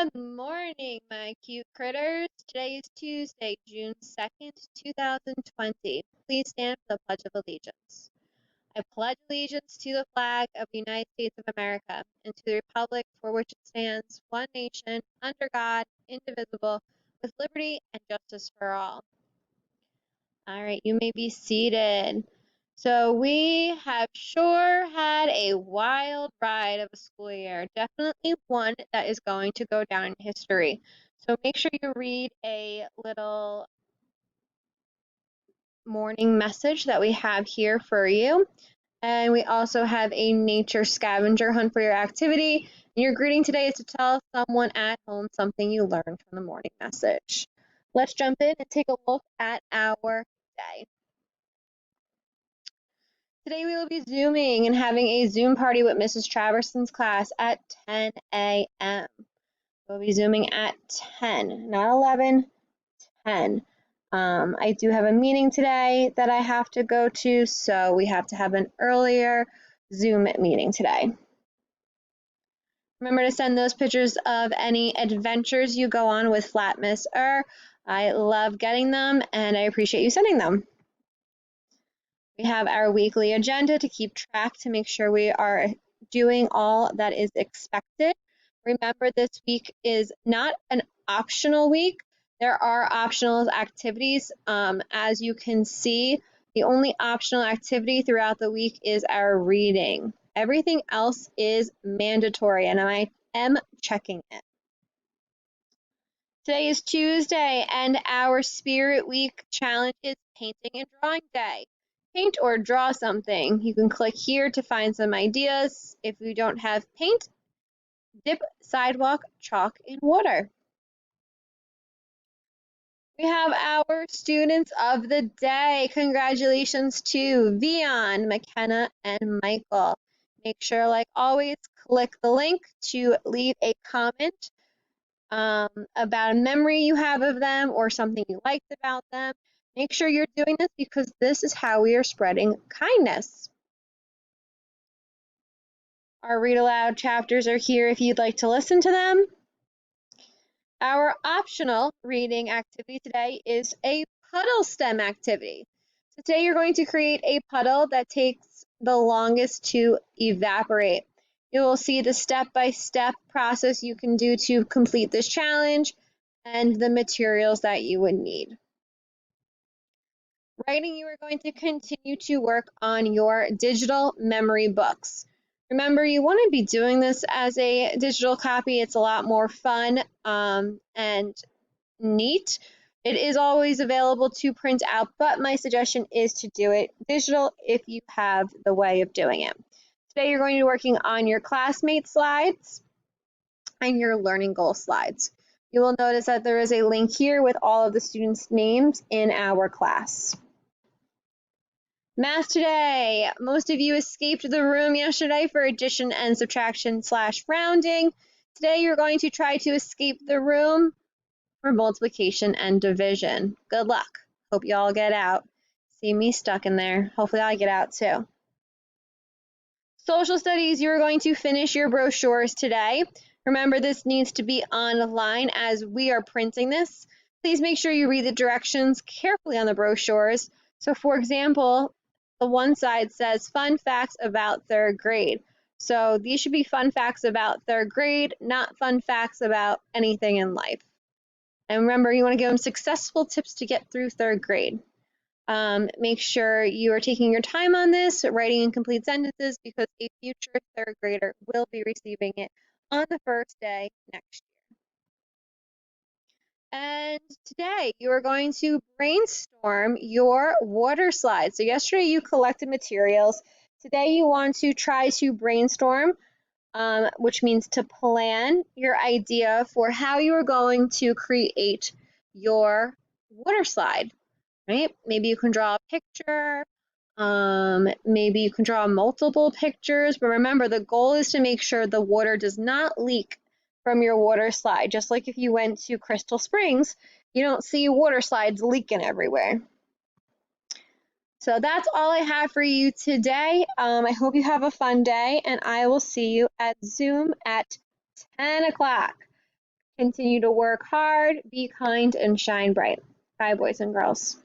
Good morning, my cute critters. Today is Tuesday, June 2nd, 2020. Please stand for the Pledge of Allegiance. I pledge allegiance to the flag of the United States of America and to the republic for which it stands, one nation, under God, indivisible, with liberty and justice for all. All right, you may be seated. So we have sure had a wild ride of a school year. Definitely one that is going to go down in history. So make sure you read a little morning message that we have here for you. And we also have a nature scavenger hunt for your activity. And your greeting today is to tell someone at home something you learned from the morning message. Let's jump in and take a look at our day. Today we will be Zooming and having a Zoom party with Mrs. Traverson's class at 10 a.m. We'll be Zooming at 10, not 11, 10. I do have a meeting today that I have to go to, so we have to have an earlier Zoom meeting today. Remember to send those pictures of any adventures you go on with Flat Miss I love getting them, and I appreciate you sending them. We have our weekly agenda to keep track to make sure we are doing all that is expected. Remember, this week is not an optional week. There are optional activities. As you can see, the only optional activity throughout the week is our reading. Everything else is mandatory, and I am checking it. Today is Tuesday, and our Spirit Week challenge is Painting and Drawing Day. Paint or draw something. You can click here to find some ideas. If you don't have paint, dip sidewalk chalk in water. We have our students of the day. Congratulations to Vion, McKenna, and Michael. Make sure, like always, click the link to leave a comment about a memory you have of them or something you liked about them. Make sure you're doing this because this is how we are spreading kindness. Our read aloud chapters are here if you'd like to listen to them. Our optional reading activity today is a puddle stem activity. So today you're going to create a puddle that takes the longest to evaporate. You will see the step-by-step process you can do to complete this challenge and the materials that you would need. Writing, you are going to continue to work on your digital memory books. Remember, you want to be doing this as a digital copy. It's a lot more fun and neat. It is always available to print out, but my suggestion is to do it digital if you have the way of doing it. Today, you're going to be working on your classmate slides and your learning goal slides. You will notice that there is a link here with all of the students' names in our class. Math today. Most of you escaped the room yesterday for addition and subtraction / rounding. Today you're going to try to escape the room for multiplication and division. Good luck. Hope you all get out. See me stuck in there. Hopefully I get out too. Social studies, you're going to finish your brochures today. Remember, this needs to be online as we are printing this. Please make sure you read the directions carefully on the brochures. So for example, the one side says fun facts about third grade. So these should be fun facts about third grade, not fun facts about anything in life. And remember, you want to give them successful tips to get through third grade. Make sure you are taking your time on this, writing incomplete sentences, because a future third grader will be receiving it on the first day next year. And today you are going to brainstorm your water slide. So yesterday you collected materials. Today you want to try to brainstorm, which means to plan your idea for how you are going to create your water slide. Right? Maybe you can draw a picture. Maybe you can draw multiple pictures. But remember, the goal is to make sure the water does not leak from your water slide. Just like if you went to Crystal Springs, you don't see water slides leaking everywhere. So that's all I have for you today. I hope you have a fun day, and I will see you at Zoom at 10 o'clock. Continue to work hard, be kind, and shine bright. Bye, boys and girls.